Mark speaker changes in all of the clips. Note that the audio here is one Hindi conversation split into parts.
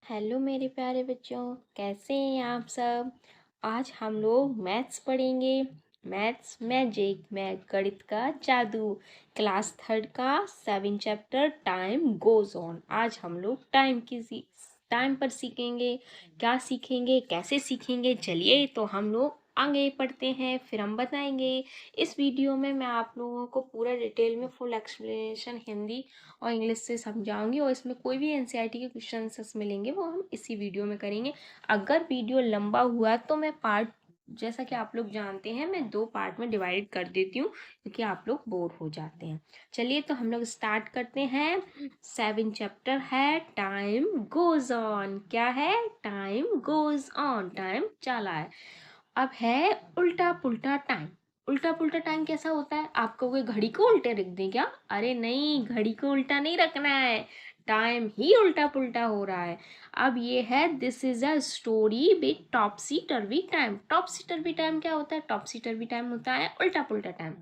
Speaker 1: हेलो मेरे प्यारे बच्चों, कैसे हैं आप सब। आज हम लोग मैथ्स पढ़ेंगे। मैथ्स मैजिक गणित का जादू, क्लास थर्ड का 7 चैप्टर टाइम गोज ऑन। आज हम लोग टाइम पर सीखेंगे। क्या सीखेंगे, कैसे सीखेंगे, चलिए तो हम लोग आगे पढ़ते हैं, फिर हम बताएंगे। इस वीडियो में मैं आप लोगों को पूरा डिटेल में फुल एक्सप्लेनेशन हिंदी और इंग्लिश से समझाऊंगी, और इसमें कोई भी एनसीईआरटी के क्वेश्चन मिलेंगे वो हम इसी वीडियो में करेंगे। अगर वीडियो लंबा हुआ तो मैं पार्ट, जैसा कि आप लोग जानते हैं, मैं 2 पार्ट में डिवाइड कर देती हूँ क्योंकि आप लोग बोर हो जाते हैं। चलिए तो हम लोग स्टार्ट करते हैं। 7 चैप्टर है टाइम गोज ऑन। क्या है? टाइम गोज ऑन, टाइम चला है। अब है उल्टा पुल्टा टाइम। उल्टा पुल्टा टाइम कैसा होता है? आप कहोगे घड़ी को उल्टे रख दें क्या? अरे नहीं, घड़ी को उल्टा नहीं रखना है, टाइम ही उल्टा पुल्टा हो रहा है। अब ये है, this is a story with टॉपसी टर्वी time. टॉपसी टर्वी time क्या होता है? टॉपसी टर्वी टाइम होता है उल्टा पुल्टा टाइम।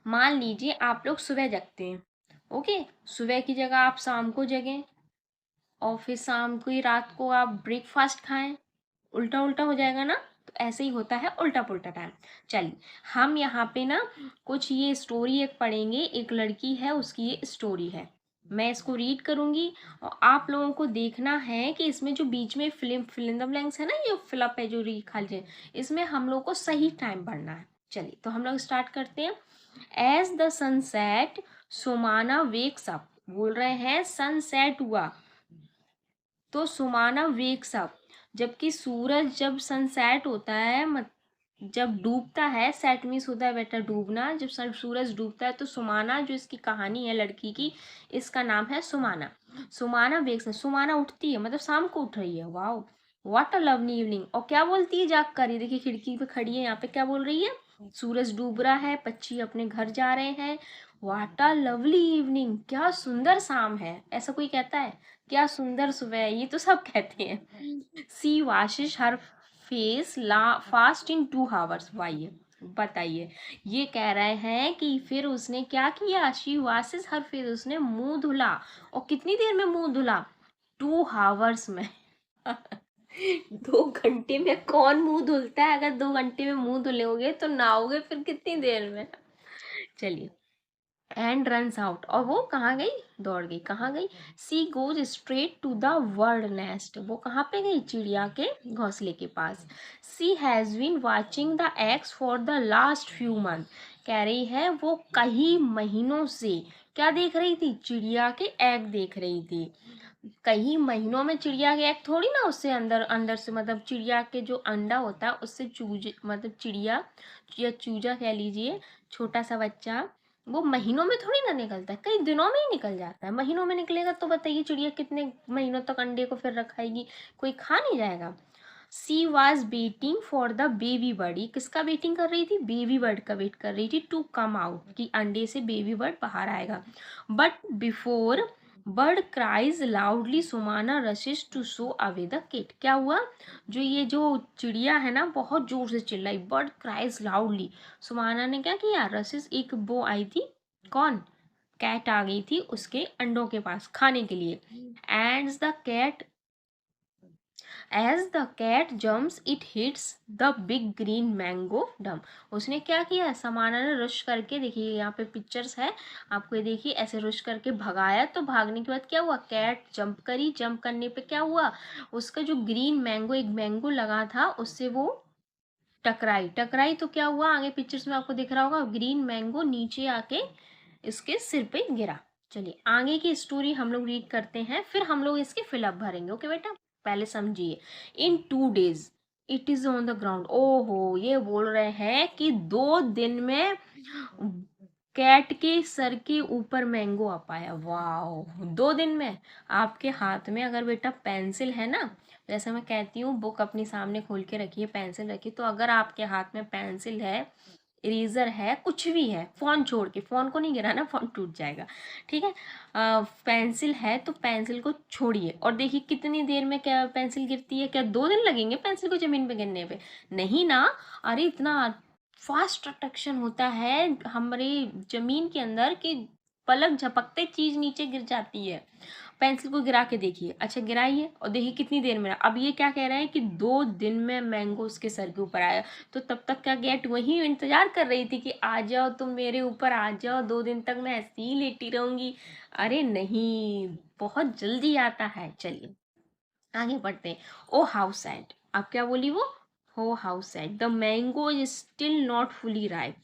Speaker 1: मान लीजिए आप लोग सुबह जगते हैं, ओके, सुबह की जगह आप शाम को जगें, और फिर शाम को ही रात को आप ब्रेकफास्ट खाएं, उल्टा उल्टा हो जाएगा ना। तो ऐसे ही होता है उल्टा पुल्टा टाइम। चलिए हम यहाँ पे ना कुछ ये स्टोरी एक पढ़ेंगे। एक लड़की है, उसकी ये स्टोरी है, मैं इसको रीड करूंगी और आप लोगों को देखना है कि इसमें जो बीच में फिल इन द ब्लैंक्स है ना, ये फिलअप है जो री खाली है, इसमें हम लोग को सही टाइम पढ़ना है। चलिए तो हम लोग स्टार्ट करते हैं। As the sunset Sumana wakes up. बोल रहे हैं सनसेट हुआ तो सुमाना वेक्स अप। जबकि सूरज जब सनसेट होता है, जब डूबता है, सेट मीन्स होता है बेटा डूबना, जब सूरज डूबता है तो सुमाना, जो इसकी कहानी है लड़की की, इसका नाम है सुमाना। सुमाना वेक्स, सुमाना उठती है मतलब शाम को उठ रही है। Wow, what a lovely evening. और क्या बोलती है जाग कर? ये देखिए खिड़की पे खड़ी है, यहाँ पे क्या बोल रही है? सूरज डूब रहा है, पक्षी अपने घर जा रहे हैं। व्हाट अ लवली इवनिंग, क्या सुंदर शाम है, ऐसा कोई कहता है? क्या सुंदर सुबह है, ये तो सब कहते हैं। सी वाशिश हर फेस ला फास्ट इन 2 hours। वाइए बताइए, ये कह रहे हैं कि फिर उसने क्या किया? शी वाशिश हर फेस, उसने मुंह धुला। और कितनी देर में मुंह धुला? 2 hours में। 2 घंटे में कौन मुंह धुलता है? अगर 2 घंटे में मुंह धुलोगे तो नहाओगे फिर कितनी देर में? चलिए, एंड रन्स आउट, और वो कहाँ गई? दौड़ गई। कहाँ गई? She goes straight to the bird nest. वो कहाँ पे गई? चिड़िया के घोंसले के पास। She has been watching the eggs for the last few month. कह रही है वो कई महीनों से क्या देख रही थी? चिड़िया के एग देख रही थी। कई महीनों में चिड़िया के एग थोड़ी ना, उससे अंदर अंदर से, मतलब चिड़िया के जो अंडा होता है उससे चूज, मतलब चिड़िया या चूजा कह लीजिए, छोटा सा बच्चा, वो महीनों में थोड़ी ना निकलता है, कई दिनों में ही निकल जाता है। महीनों में निकलेगा तो बताइए चिड़िया कितने महीनों तक अंडे को फिर रखाएगी? कोई खा नहीं जाएगा। She was waiting for the baby bird. ये किसका वेटिंग कर रही थी? बेबी बर्ड का वेट कर रही थी, टू कम आउट, कि अंडे से बेबी बर्ड बाहर आएगा। But before bird cries loudly Sumana rushes to shoo away the kite. क्या हुआ? जो चिड़िया है ना, बहुत जोर से चिल्लाई, बर्ड क्राइज लाउडली। सुमाना ने क्या किया? रशिश, एक वो आई थी, कौन? कैट आ गई थी उसके अंडों के पास खाने के लिए। And the cat, as the cat jumps it hits the big green mango डम। उसने क्या किया? समाना ने रुश करके, देखिए यहाँ पे पिक्चर्स है, आपको ये देखिए, ऐसे रुश करके भगाया, तो भागने के बाद क्या हुआ? कैट जंप करी, जंप करने पे क्या हुआ? उसका जो ग्रीन मैंगो, एक मैंगो लगा था, उससे वो टकराई। टकराई तो क्या हुआ? आगे पिक्चर्स में आपको दिख रहा होगा, ग्रीन मैंगो नीचे आके इसके सिर पे गिरा। चलिए आगे की स्टोरी हम लोग रीड करते हैं, फिर हम लोग इसके फिलअप भरेंगे। ओके बेटा, पहले समझिए। इन 2 days it is on the ground. ओहो, ये बोल रहे हैं कि 2 दिन में कैट के सर के ऊपर मैंगो आ पाया। वाह, 2 दिन में। आपके हाथ में अगर बेटा पेंसिल है ना, जैसे मैं कहती हूँ बुक अपनी सामने खोल के रखिए, पेंसिल रखिए, तो अगर आपके हाथ में पेंसिल है, इरेजर है, कुछ भी है, फोन छोड़ के, फोन को नहीं गिराना, फोन टूट जाएगा, ठीक है। पेंसिल है तो पेंसिल को छोड़िए और देखिए कितनी देर में क्या पेंसिल गिरती है। क्या 2 दिन लगेंगे पेंसिल को जमीन पे गिरने पे? नहीं ना। अरे इतना फास्ट अट्रैक्शन होता है हमारे जमीन के अंदर कि पलक झपकते चीज नीचे गिर जाती है। पेंसिल को गिरा के देखिए, अच्छा गिराइए और देखिए कितनी देर में। अब ये क्या कह रहे हैं कि 2 दिन में मैंगो उसके सर के ऊपर आया। तो तब तक क्या कैट वही इंतजार कर रही थी कि आ जाओ तुम मेरे ऊपर, आ जाओ, 2 दिन तक मैं ऐसी ही लेटी रहूंगी। अरे नहीं, बहुत जल्दी आता है। चलिए आगे बढ़ते हैं। ओ हाउ सैड, अब क्या बोली वो, oh how sad the mango is still not fully ripe.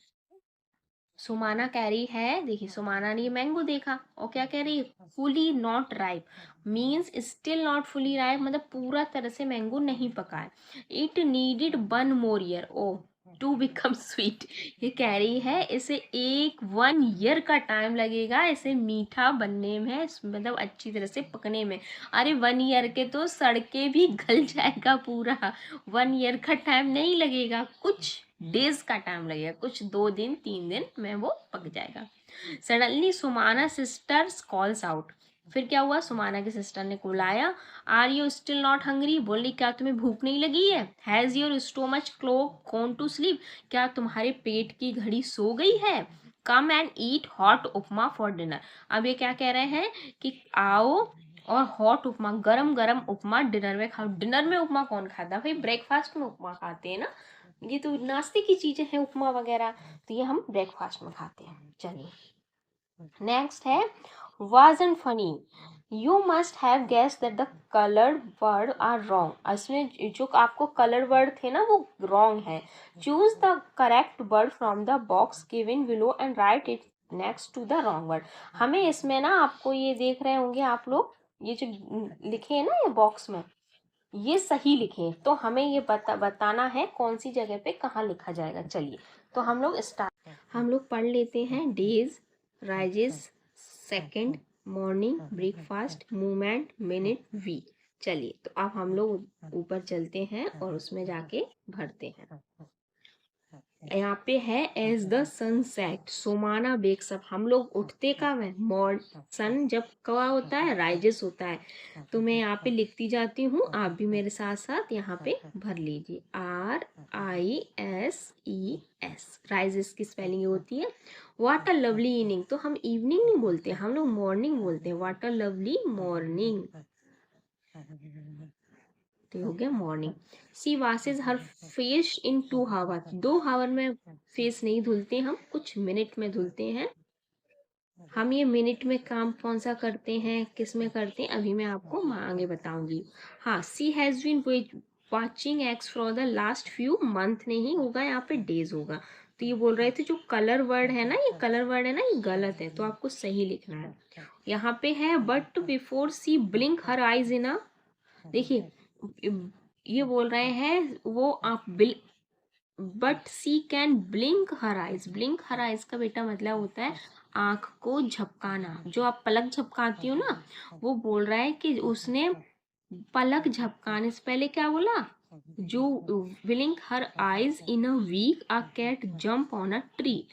Speaker 1: Sumana कह रही है, देखिए सुमाना ने ये मैंगो देखा और क्या कह रही है, fully not ripe means still not fully ripe, मतलब पूरा तरह से मैंगो नहीं पका है। It needed 1 more year or to become sweet, ये कह रही है इसे 1 year का टाइम लगेगा इसे मीठा बनने में, मतलब अच्छी तरह से पकने में। अरे 1 year के तो सड़के भी गल जाएगा पूरा, 1 year का टाइम नहीं लगेगा, कुछ डेज का टाइम लगेगा, कुछ 2 दिन 3 दिन में वो पक जाएगा। Suddenly Sumana sisters calls out, फिर क्या हुआ, सुमाना की सिस्टर ने बुलाया। Are you still not hungry, बोली क्या तुम्हें भूख नहीं लगी है। Has your stomach clock gone to sleep, क्या तुम्हारे पेट की घड़ी सो गई है। Come and eat hot upma for dinner, अब ये क्या कह रहे हैं कि आओ और हॉट उपमा, गरम गरम उपमा डिनर में खाओ। डिनर में उपमा कौन खाता है भाई, ब्रेकफास्ट में उपमा खाते हैं ना, ये तो नाश्ते की चीजें हैं उपमा वगैरह, तो ये हम ब्रेकफास्ट में खाते हैं। चलिए नेक्स्ट है, wasn't funny, you must have guessed that the colored word are wrong, इसमें जो आपको कलर वर्ड थे ना वो wrong है। choose the correct word from the box given below and write it next to the wrong word, हमें इसमें ना, आपको ये देख रहे होंगे आप लोग, ये जो लिखे हैं ना ये बॉक्स में, ये सही लिखे, तो हमें ये बताना है कौन सी जगह पे कहाँ लिखा जाएगा। चलिए तो हम लोग पढ़ लेते हैं। Days, rises, second, morning, breakfast, movement, minute, week. चलिए तो अब हम लोग ऊपर चलते हैं और उसमें जाके भरते हैं। यहाँ पे है as the sun set, Somana wakes up, हम लोग उठते कब है, सन जब कवा होता है, राइजेस होता है। तो मैं यहाँ पे लिखती जाती हूँ, आप भी मेरे साथ साथ यहाँ पे भर लीजिए। RISES, राइजेस की स्पेलिंग होती है। व्हाट अ लवली इवनिंग, तो हम इवनिंग नहीं बोलते, हम लोग मॉर्निंग बोलते हैं। व्हाट अ लवली मॉर्निंग, तो हो गया morning. She washes her face in 2 hours, 2 hour में फेस नहीं धुलते हम, कुछ मिनट में धुलते हैं। हम ये मिनट में काम कौन सा करते हैं, किस में करते हैं, अभी मैं आपको आगे बताऊंगी। हाँ, she has been watching eggs for the last few month नहीं होगा, यहाँ पे डेज होगा। तो ये बोल रहे थे जो कलर वर्ड है ना, ये कलर वर्ड है ना, ये गलत है, तो आपको सही लिखना है। यहाँ पे है but before she blink her eyes in a, देखिए ये बोल रहे हैं वो आप but she can blink her eyes, blink her eyes का बेटा मतलब होता है आंख को झपकाना, जो आप पलक झपकाती हो ना, वो बोल रहा है कि उसने पलक झपकाने से पहले क्या बोला, जो blink her eyes in a week a cat jump on a tree,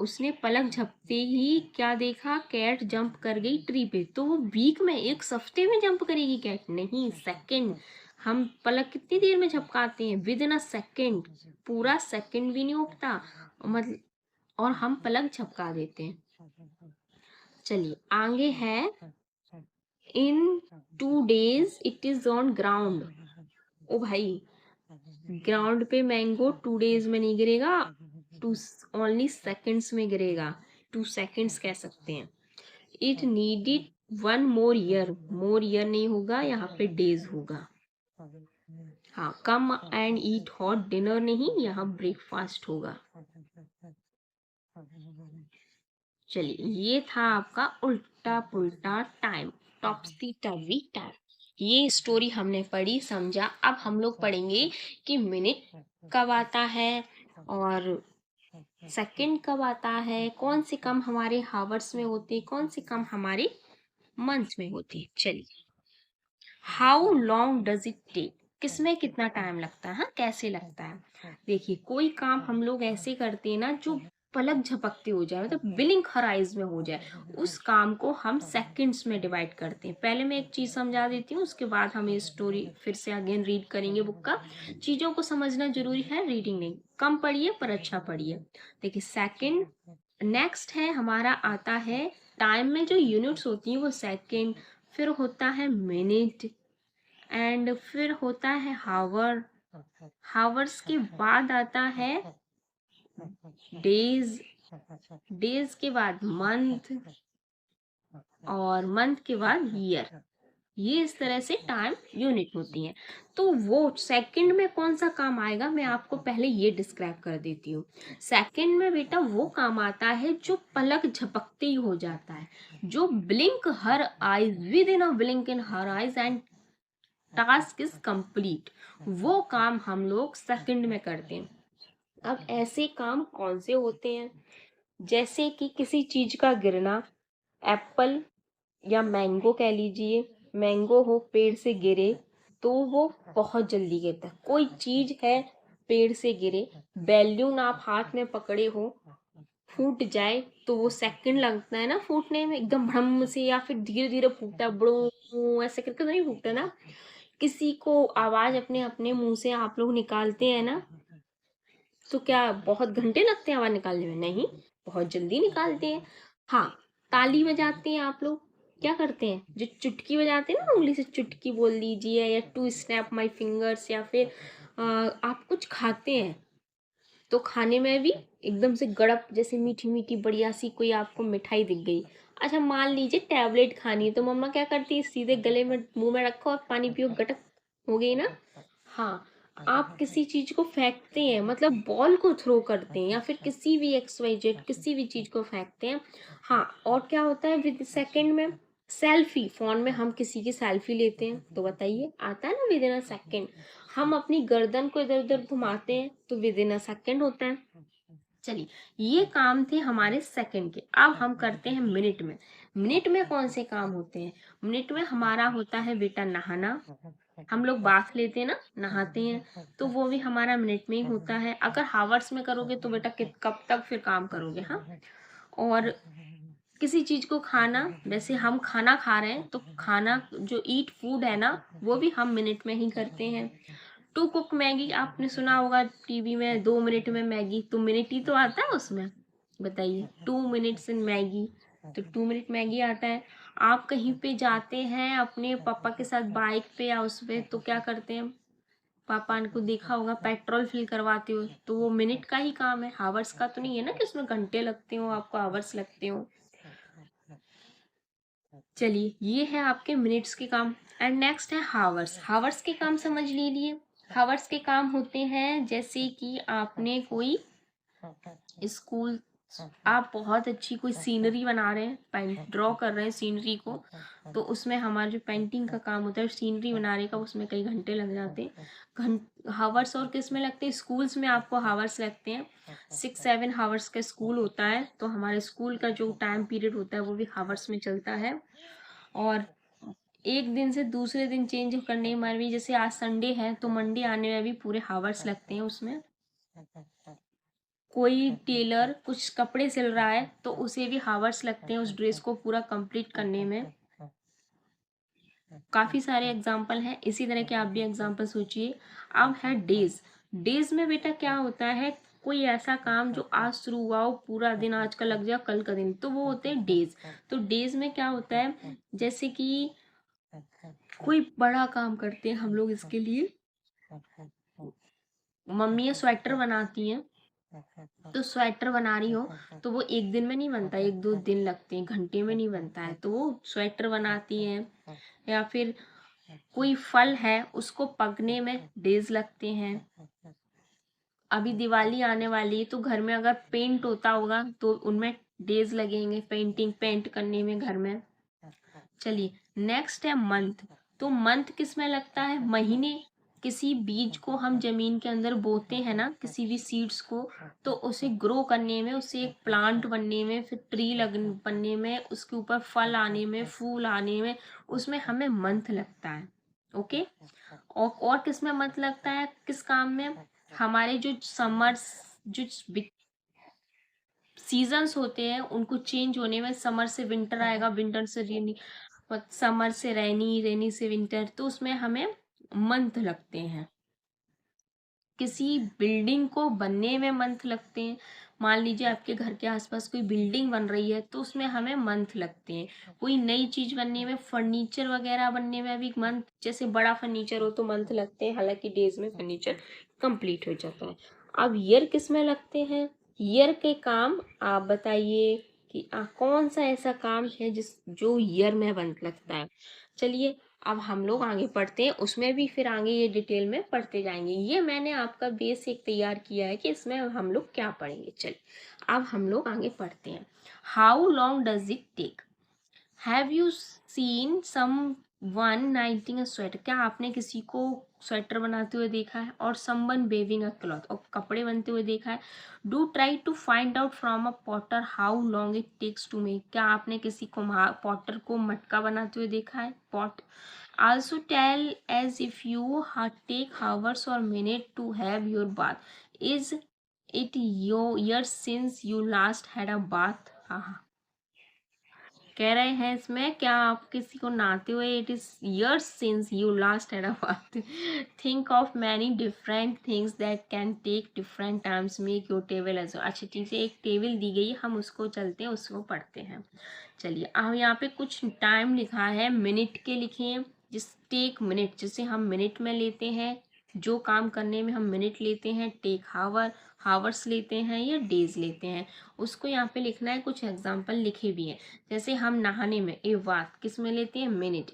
Speaker 1: उसने पलक झपकते ही क्या देखा, कैट जंप कर गई ट्री पे। तो वो वीक में, एक हफ्ते में जंप करेगी कैट, नहीं, सेकंड। हम पलक कितनी देर में झपकाते हैं, विद इन अ सेकंड, पूरा सेकंड भी नहीं उठता, मतलब, और हम पलक झपका देते हैं। चलिए आगे है, in 2 days it is on ground, ओ भाई ग्राउंड पे मैंगो 2 days में नहीं गिरेगा, टू ओनली सेकेंड्स में गिरेगा, 2 seconds कह सकते हैं। It needed 1 more year, more year नहीं होगा, यहाँ पे डेज होगा। हाँ, कम एंड ईट हॉट डिनर नहीं, यहाँ ब्रेकफास्ट होगा। चलिए ये था आपका उल्टा पुल्टा टाइम, टॉप्सी टर्वी टाइम। ये स्टोरी हमने पढ़ी, समझा। अब हम लोग पढ़ेंगे कि मिनट कब आता है और सेकंड कब आता है, कौन से कम हमारे हावर्स में होते, कौन से कम हमारे मंथ में होती। चलिए, how long does it take, किसमें कितना टाइम लगता है, हाँ कैसे लगता है। देखिए कोई काम हम लोग ऐसे करते हैं ना जो पलक झपकते हो जाए, मतलब ब्लिंक हर आइज में हो जाए, उस काम को हम सेकंड्स में डिवाइड करते हैं। पहले मैं एक चीज समझा देती हूँ, उसके बाद हम ये स्टोरी फिर से अगेन रीड करेंगे बुक का। चीजों को समझना जरूरी है, रीडिंग नहीं, कम पढ़िए पर अच्छा पढ़िए। देखिए सेकंड, नेक्स्ट है हमारा आता है टाइम में जो यूनिट्स होती हैं वो सेकंड, फिर होता है मिनट, एंड फिर होता है हावर। हावर्स के बाद आता है डेज, डेज के बाद मंथ, और मंथ के बाद ईयर। ये इस तरह से टाइम यूनिट होती हैं। तो वो सेकंड में कौन सा काम आएगा, मैं आपको पहले ये डिस्क्राइब कर देती हूँ। सेकंड में बेटा वो काम आता है जो पलक झपकते ही हो जाता है, जो blink her eyes, with in a blink in her eyes and task is complete. वो काम हम लोग सेकंड में करते हैं। अब ऐसे काम कौन से होते हैं, जैसे कि किसी चीज का गिरना, एप्पल या मैंगो कह लीजिए, मैंगो हो पेड़ से गिरे तो वो बहुत जल्दी गिरता है। कोई चीज है पेड़ से गिरे, बैलून आप हाथ में पकड़े हो, फूट जाए तो वो सेकंड लगता है ना फूटने में, एकदम भ्रम से, या फिर धीरे धीरे फूटता है, बड़ो ऐसे करके तो नहीं फूटता ना। किसी को आवाज अपने अपने मुंह से आप लोग निकालते हैं ना, तो क्या बहुत घंटे लगते हैं आवाज निकालने में? नहीं, बहुत जल्दी निकालते हैं। हाँ, ताली बजाते हैं आप लोग, क्या करते हैं, जो चुटकी बजाते हैं ना, उंगली से चुटकी बोल दीजिए, या टू स्नैप माय फिंगर्स, या फिर आप कुछ खाते हैं तो खाने में भी एकदम से गड़प, जैसे मीठी मीठी बढ़िया सी कोई आपको मिठाई दिख गई। अच्छा, मान लीजिए टैबलेट खानी है, तो मम्मा क्या करती है, सीधे गले में मुंह में रखो और पानी पियो, गटक हो गई ना। हाँ, आप किसी चीज को फेंकते हैं, मतलब बॉल को थ्रो करते हैं, या फिर किसी भी एक्स वाई जेड किसी भी चीज को फेंकते हैं। हाँ, और क्या होता है विद सेकंड में, सेल्फी, फोन में हम किसी की सेल्फी लेते हैं तो बताइए, आता है ना विद इन अ सेकंड। हम अपनी गर्दन को इधर उधर घुमाते हैं तो विद इन अ सेकंड होता है। चलिए, ये काम थे हमारे सेकंड के। अब हम करते हैं मिनट में। मिनट में कौन से काम होते हैं, मिनट में हमारा होता है बेटा नहाना। हम लोग बाथ लेते हैं ना, नहाते हैं, तो वो भी हमारा मिनट में ही होता है। अगर हावर्स में करोगे तो बेटा कब तक फिर काम करोगे। हाँ, और किसी चीज को खाना, जैसे हम खाना खा रहे हैं तो खाना जो ईट फूड है ना, वो भी हम मिनट में ही करते हैं। टू कुक मैगी, आपने सुना होगा टीवी में, 2 मिनट में मैगी, तो मिनट ही तो आता है उसमें। बताइए, 2 मिनट्स इन मैगी, तो 2 मिनट मैगी आता है। आप कहीं पे जाते हैं अपने पापा के साथ बाइक पे या उस पे, तो क्या करते हैं, पापा को देखा होगा पेट्रोल फिल करवाते हो, तो वो मिनट का ही काम है, हावर्स का तो नहीं है ना कि उसमें घंटे लगते हो, आपको हावर्स लगते हो। चलिए, ये है आपके मिनट्स के काम। एंड नेक्स्ट है हावर्स। हावर्स के काम समझ लीजिए। हावर्स के काम होते हैं जैसे कि आपने कोई स्कूल, आप बहुत अच्छी कोई सीनरी बना रहे हैं, पेंट ड्रॉ कर रहे हैं सीनरी को, तो उसमें हमारा जो पेंटिंग का काम होता है सीनरी बनाने का, उसमें कई घंटे लग जाते हैं। हावर्स और किस में लगते हैं, स्कूल्स में आपको हावर्स लगते हैं। 6-7 हावर्स का स्कूल होता है, तो हमारे स्कूल का जो टाइम पीरियड होता है वो भी हावर्स में चलता है। और एक दिन से दूसरे दिन चेंज करने में भी, जैसे आज संडे है तो मंडे आने में भी पूरे हावर्स लगते हैं उसमें। कोई टेलर कुछ कपड़े सिल रहा है तो उसे भी हावर्स लगते हैं उस ड्रेस को पूरा कंप्लीट करने में। काफी सारे एग्जाम्पल हैं, इसी तरह के आप भी एग्जाम्पल सोचिए। अब है डेज। डेज में बेटा क्या होता है, कोई ऐसा काम जो आज शुरू हुआ हो, पूरा दिन आज का लग जाए कल का दिन, तो वो होते हैं डेज। तो डेज में क्या होता है, जैसे कि कोई बड़ा काम करते हैं हम लोग इसके लिए, मम्मियाँ स्वेटर बनाती हैं, तो स्वेटर बना रही हो तो वो एक दिन में नहीं बनता, 1-2 दिन लगते हैं, घंटे में नहीं बनता है, तो वो स्वेटर बनाती हैं। या फिर कोई फल है उसको पकने में डेज लगते हैं। अभी दिवाली आने वाली है तो घर में अगर पेंट होता होगा तो उनमें डेज लगेंगे, पेंट करने में घर में। चलिए, नेक्स्ट है मंथ। तो मंथ किस में लगता है, महीने। किसी बीज को हम जमीन के अंदर बोते हैं ना, किसी भी सीड्स को, तो उसे ग्रो करने में, उसे एक प्लांट बनने में, फिर ट्री बनने में, उसके ऊपर फल आने में, फूल आने में, उसमें हमें मंथ लगता है। ओके, और किस में मंथ लगता है, किस काम में, हमारे जो समर्स, जो सीजन्स होते हैं उनको चेंज होने में, समर से विंटर आएगा, विंटर से रेनी, समर से रेनी, रेनी से विंटर, तो उसमें हमें मंथ लगते हैं। किसी बिल्डिंग को बनने में मंथ लगते हैं, मान लीजिए आपके घर के आसपास कोई बिल्डिंग बन रही है तो उसमें हमें मंथ लगते हैं। कोई नई चीज बनने में, फर्नीचर वगैरह बनने में भी मंथ, जैसे बड़ा फर्नीचर हो तो मंथ लगते हैं, हालांकि डेज में फर्नीचर कंप्लीट हो जाता है। अब ईयर किस में लगते हैं? ईयर के काम आप बताइए कि कौन सा ऐसा काम है जो ईयर में मंथ लगता है। चलिए अब हम लोग आगे पढ़ते हैं, उसमें भी फिर आगे ये डिटेल में पढ़ते जाएंगे। ये मैंने आपका बेसिक तैयार किया है कि इसमें हम लोग क्या पढ़ेंगे। चलिए अब हम लोग आगे पढ़ते हैं। How long does it take? Have you seen someone knitting a sweater? क्या आपने किसी को स्वेटर बनाते हुए देखा है? और समवन वेविंग अ क्लॉथ, और कपड़े बनते हुए देखा है? Do try to find out from a potter how long it takes to make? क्या आपने किसी को पॉटर को मटका बनाते हुए देखा है? Pot also tell as if you take hours or minute to have your bath. Is it your years since you last had a bath? हाँ, कह रहे हैं इसमें, क्या आप किसी को नहाते हुए, it is years since you last had a bath. Think of many different things that can take different times, make your table as well. अच्छा ठीक है, एक टेबल दी गई है, हम उसको चलते हैं, उसको पढ़ते हैं। चलिए अब यहाँ पे कुछ टाइम लिखा है, मिनट के लिखे हैं। जिस टेक मिनट, जिसे हम मिनट में लेते हैं, जो काम करने में हम मिनट लेते हैं। टेक हावर, हावर्स लेते हैं या डेज लेते हैं, उसको यहाँ पे लिखना है। कुछ एग्जाम्पल लिखे भी हैं, जैसे हम नहाने में ए बात किस में लेते हैं? मिनट।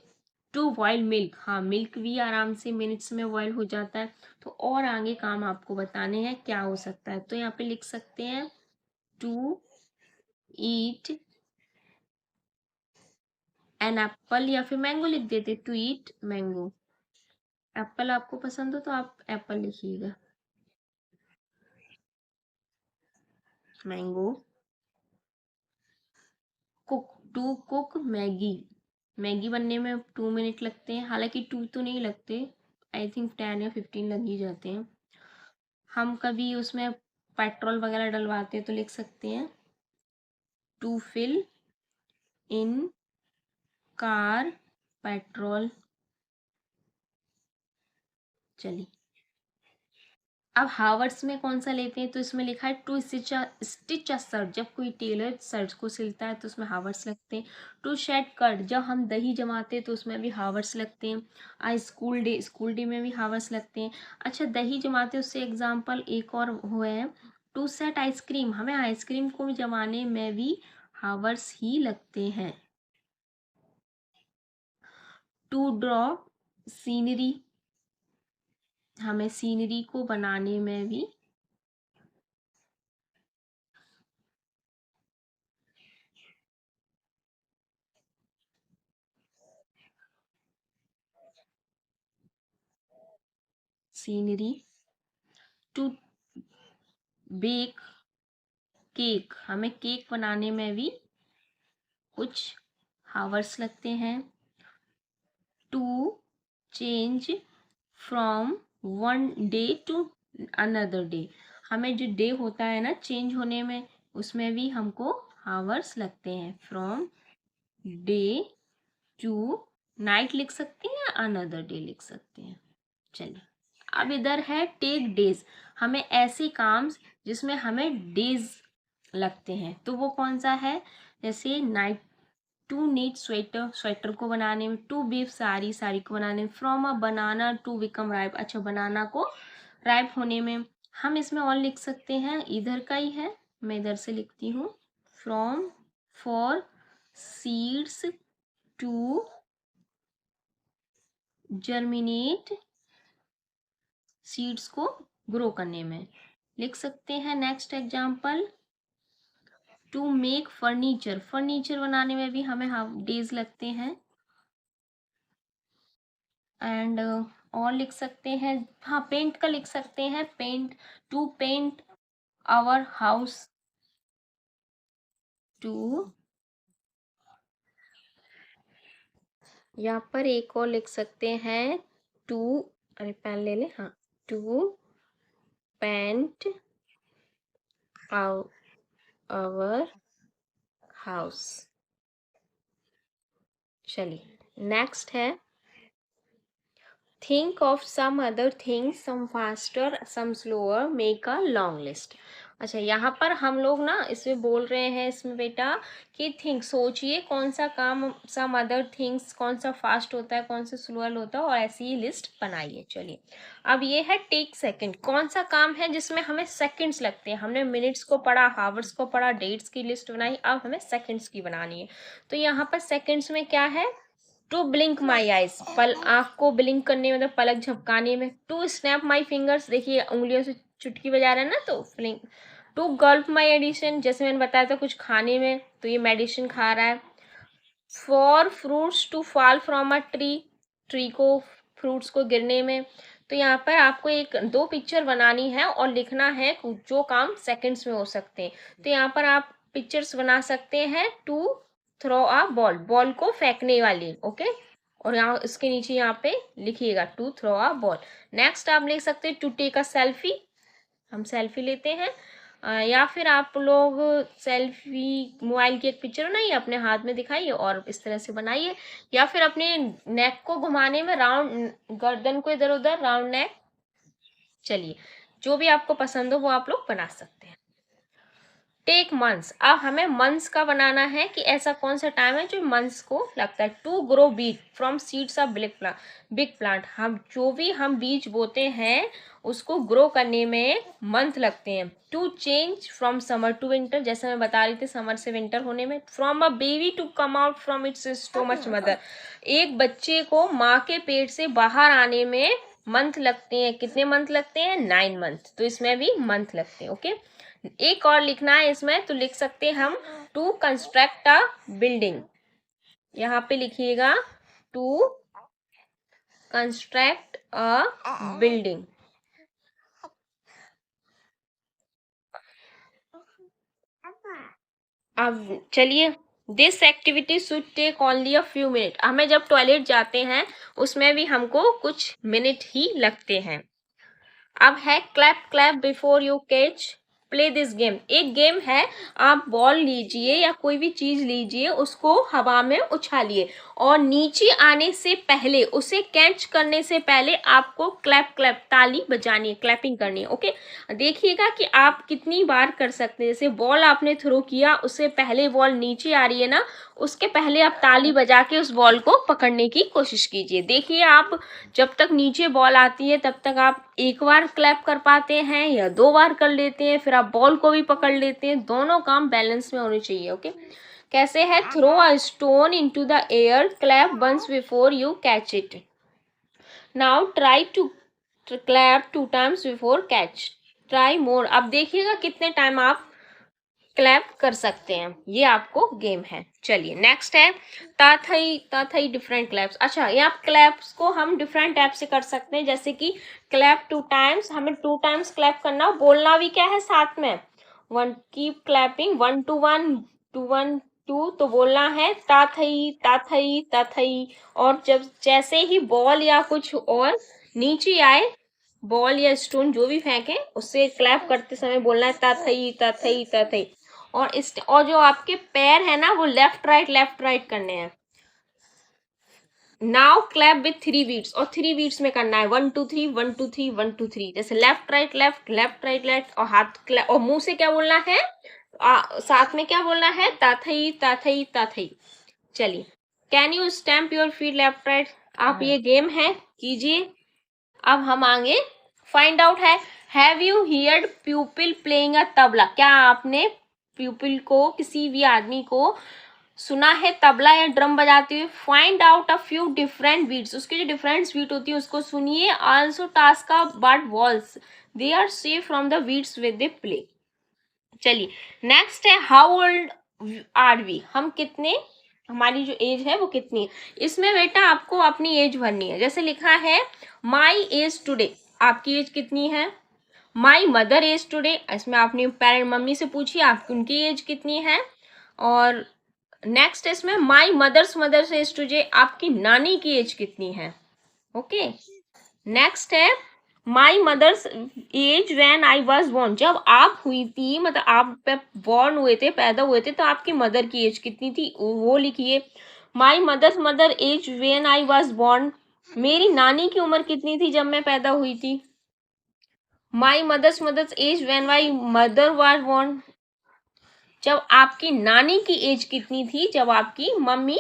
Speaker 1: टू बॉयल मिल्क, हाँ मिल्क भी आराम से मिनट्स में बॉयल हो जाता है। तो और आगे काम आपको बताने हैं क्या हो सकता है, तो यहाँ पे लिख सकते हैं टू ईट एन एप्पल, या फिर मैंगो लिख देते, टू ईट मैंगो। एप्पल आपको पसंद हो तो आप एप्पल लिखिएगा। Mango. Cook, to cook Maggi, Maggi बनने में 2 मिनट लगते हैं, हालांकि 2 तो नहीं लगते, आई थिंक 10 या 15 लग ही जाते हैं। हम कभी उसमें पेट्रोल वगैरह डलवाते हैं तो लिख सकते हैं to fill in car petrol. चलिए अब हावर्स में कौन सा लेते हैं, तो इसमें लिखा है टू स्टिच अ शर्ट, जब कोई टेलर शर्ट को सिलता है तो उसमें हावर्स लगते हैं। टू शेड कर्ड, जब हम दही जमाते हैं तो उसमें भी हावर्स लगते हैं। स्कूल डे, स्कूल डे में भी हावर्स लगते हैं। अच्छा दही जमाते उससे एग्जाम्पल एक और हुए हैं, टू सेट आइसक्रीम, हमें आइसक्रीम को जमाने में भी हावर्स ही लगते हैं। टू ड्रॉ सीनरी, हमें सीनरी को बनाने में भी सीनरी। टू बेक केक, हमें केक बनाने में भी कुछ हावर्स लगते हैं। To change from one day to another day, हमें जो डे होता है ना चेंज होने में, उसमें भी हमको हावर्स लगते हैं। फ्रॉम डे टू नाइट लिख सकते हैं या अनदर डे लिख सकते हैं। चलिए अब इधर है टेक डेज, हमें ऐसे काम जिसमें हमें डेज लगते हैं, तो वो कौन सा है? जैसे knit, to knit sweater, sweater को बनाने में। टू बीफ साड़ी, साड़ी को बनाने में। From a banana to become ripe, अच्छा बनाना को राइप होने में। हम इसमें और लिख सकते हैं, इधर का ही है, मैं इधर से लिखती हूँ, from for seeds to germinate, seeds को ग्रो करने में लिख सकते हैं। Next example, to make furniture, furniture बनाने में भी हमें हाफ डेज लगते हैं। एंड और लिख सकते हैं, हाँ पेंट का लिख सकते हैं, paint, to paint our house, to, यहाँ पर एक और लिख सकते हैं, टू, अरे पेन ले ले, हाँ, टू पेंट आवर हाउस। चलिए नेक्स्ट है, think of some other things, some faster, some slower, make a long list. अच्छा, यहाँ पर हम लोग ना इसमें बोल रहे हैं इसमें बेटा कि थिंक, सोचिए कौन सा काम, सम अदर थिंग्स, कौन सा फास्ट होता है, कौन सा स्लोअर होता है, और ऐसी ही लिस्ट बनाइए। चलिए, अब ये है टेक सेकंड। कौन सा काम है जिसमें हमें सेकंड्स लगते हैं? हमने मिनट्स को पढ़ा, हावर्स को पढ़ा, डेट्स की लिस्ट बनाई, अब हमें सेकंड्स की बनानी है। तो यहाँ पर सेकंड्स में क्या है? टू ब्लिंक माई आइज, पल आँख को ब्लिंक करने में, मतलब पलक झपकाने में। टू स्नैप माई फिंगर्स, देखिए उंगलियों से चुटकी बजा रहे हैं ना, तो blink. To gulp my addition, जैसे मैंने बताया था कुछ खाने में, तो ये मेडिसिन खा रहा है। For fruits to fall from a tree, tree को, फ्रूट्स को गिरने में। तो यहाँ पर आपको एक दो पिक्चर बनानी है और लिखना है जो काम सेकंड्स में हो सकते हैं। तो यहाँ पर आप पिक्चर्स बना सकते हैं। To throw a ball, ball को फेंकने वाली, ओके। और यहाँ इसके नीचे यहाँ पे लिखिएगा to throw a ball. Next आप लिख सकते हैं टू टेक अ सेल्फी, हम सेल्फी लेते हैं। या फिर आप लोग सेल्फी, मोबाइल की एक पिक्चर बनाइए, अपने हाथ में दिखाइए और इस तरह से बनाइए। या फिर अपने नेक को घुमाने में, राउंड, गर्दन को इधर उधर, राउंड नेक। चलिए, जो भी आपको पसंद हो वो आप लोग बना सकते हैं। टेक मंथ्स, अब हमें मंथ्स का बनाना है कि ऐसा कौन सा टाइम है जो मंथ्स को लगता है। टू ग्रो बीज from seeds of big plant, हम जो भी हम बीज बोते हैं उसको ग्रो करने में मंथ लगते हैं। To change from summer to winter, जैसे मैं बता रही थी समर से विंटर होने में। From a baby to come out from its stomach mother, एक बच्चे को माँ के पेट से बाहर आने में मंथ लगते हैं। कितने मंथ लगते हैं? 9 मंथ। तो इसमें भी मंथ लगते हैं, ओके। एक और लिखना है इसमें, तो लिख सकते हैं हम टू कंस्ट्रक्ट अ बिल्डिंग, यहाँ पे लिखिएगा टू कंस्ट्रक्ट अ बिल्डिंग। अब चलिए, this activity should take only a few minute, हमें जब टॉयलेट जाते हैं उसमें भी हमको कुछ मिनट ही लगते हैं। अब है clap clap before you catch, play this game. एक गेम है, आप बॉल लीजिए या कोई भी चीज लीजिए, उसको हवा में उछालिए और नीचे आने से पहले, उसे कैच करने से पहले आपको क्लैप क्लैप, ताली बजानी है, क्लैपिंग करनी है, ओके। देखिएगा कि आप कितनी बार कर सकते हैं। जैसे बॉल आपने थ्रो किया, उससे पहले बॉल नीचे आ रही है ना, उसके पहले आप ताली बजा के उस बॉल को पकड़ने की कोशिश कीजिए। देखिए, आप जब तक नीचे बॉल आती है तब तक आप एक बार क्लैप कर पाते हैं या 2 बार कर लेते हैं, फिर आप बॉल को भी पकड़ लेते हैं। दोनों काम बैलेंस में होने चाहिए, ओके। कैसे है? Throw a stone into the air, clap once before you catch it. Now try to clap 2 times before catch, try more. अब देखिएगा कितने टाइम आप क्लैप कर सकते हैं, ये आपको गेम है। चलिए, नेक्स्ट है ताथई ताथई डिफरेंट क्लैप्स। अच्छा, ये आप क्लैप्स को हम डिफरेंट टाइप से कर सकते हैं, जैसे कि क्लैप 2 टाइम्स, हमें 2 टाइम्स क्लैप करना, बोलना भी क्या है साथ में, वन, कीप क्लैपिंग 1 to 1 2 1 2, तो बोलना है ताथई ताथई ताथई। और जब जैसे ही बॉल या कुछ और नीचे आए, बॉल या स्टोन जो भी फेंके, उससे क्लैप करते समय बोलना है ताथई ताथई ताथई। और जो आपके पैर है ना, वो लेफ्ट राइट करने हैं। नाउ क्लैप विथ 3 बीट्स, और 3 बीट्स में करना है 1 2 3 1 2 3 1 2 3, जैसे left right left left right left, और हाथ क्लैप, और मुंह से क्या बोलना है, साथ में क्या बोलना है, ताथई ताथई ताथई। चलिए, can you stamp your feet left right, आप ये गेम है, कीजिए। अब हम आगे फाइंड आउट है, have you heard प्यूपिल playing a tabla, क्या आपने प्यूपिल को, किसी भी आदमी को सुना है तबला या ड्रम बजाते हुए। Find out a few different beats, उसकी जो डिफरेंट बीट होती है उसको सुनिए। Also task a but walls, they are safe from the beats with they play. चलिए, नेक्स्ट है हाउ ओल्ड आर वी, हम कितने, हमारी जो एज है वो कितनी है। इसमें बेटा आपको अपनी एज भरनी है, जैसे लिखा है माई एज टुडे, आपकी एज कितनी है। माई मदर एज टुडे, इसमें आपने पेरेंट मम्मी से पूछी आपकी, उनकी एज कितनी है। और नेक्स्ट इसमें my mother's mother's age today, आपकी नानी की एज कितनी है, ओके। नेक्स्ट है my mother's age when I was born, जब आप हुई थी, मतलब आप बॉर्न हुए थे, पैदा हुए थे, तो आपकी मदर की एज कितनी थी, वो लिखिए। My mother's mother age when I was born, मेरी नानी की उम्र कितनी थी जब मैं पैदा हुई थी। My mother's age when my mother was born, जब आपकी नानी की एज कितनी थी जब आपकी मम्मी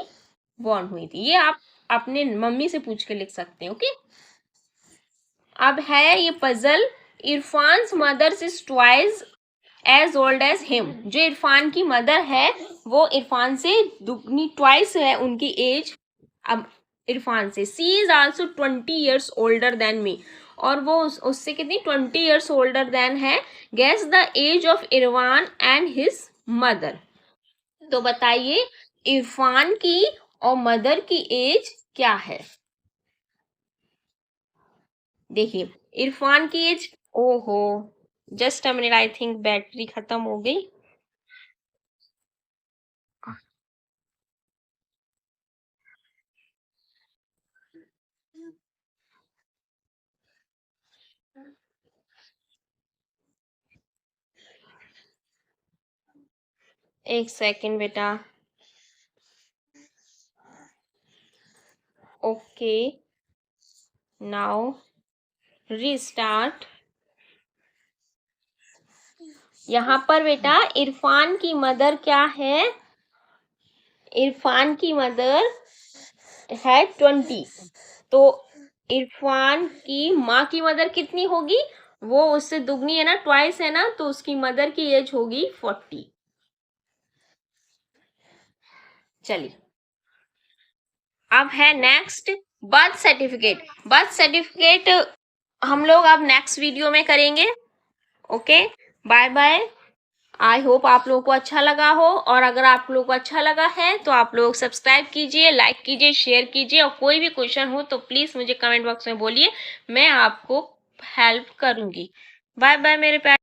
Speaker 1: बॉर्न हुई थी। ये आप अपने मम्मी से पूछ के लिख सकते हैं। ओके, अब है ये puzzle, Irfan mother's is twice as old as him. जो इरफान की मदर है वो इरफान से दुगनी, ट्वाइस है उनकी एज अब इरफान से। She is also 20 years older than me, और वो उससे कितनी 20 years ओल्डर देन है। Guess the age of Irfan and his mother. तो बताइए इरफान की और मदर की एज क्या है। देखिए इरफान की एज, ओहो just a minute, I think battery खत्म हो गई। एक सेकंड बेटा। Okay, now restart. यहाँ पर बेटा इरफान की मदर क्या है, इरफान की मदर है 20। तो इरफान की माँ की मदर कितनी होगी, वो उससे दुगनी है ना, ट्वाइस है ना, तो उसकी मदर की एज होगी 40। चलिए अब है next birth certificate. Birth certificate हम लोग अब नेक्स्ट वीडियो में करेंगे। Okay, bye bye. I hope आप लोगों को अच्छा लगा हो, और अगर आप लोगों को अच्छा लगा है तो आप लोग सब्सक्राइब कीजिए, लाइक कीजिए, शेयर कीजिए, और कोई भी क्वेश्चन हो तो प्लीज मुझे कमेंट बॉक्स में बोलिए, मैं आपको हेल्प करूंगी। बाय बाय मेरे प्यारे।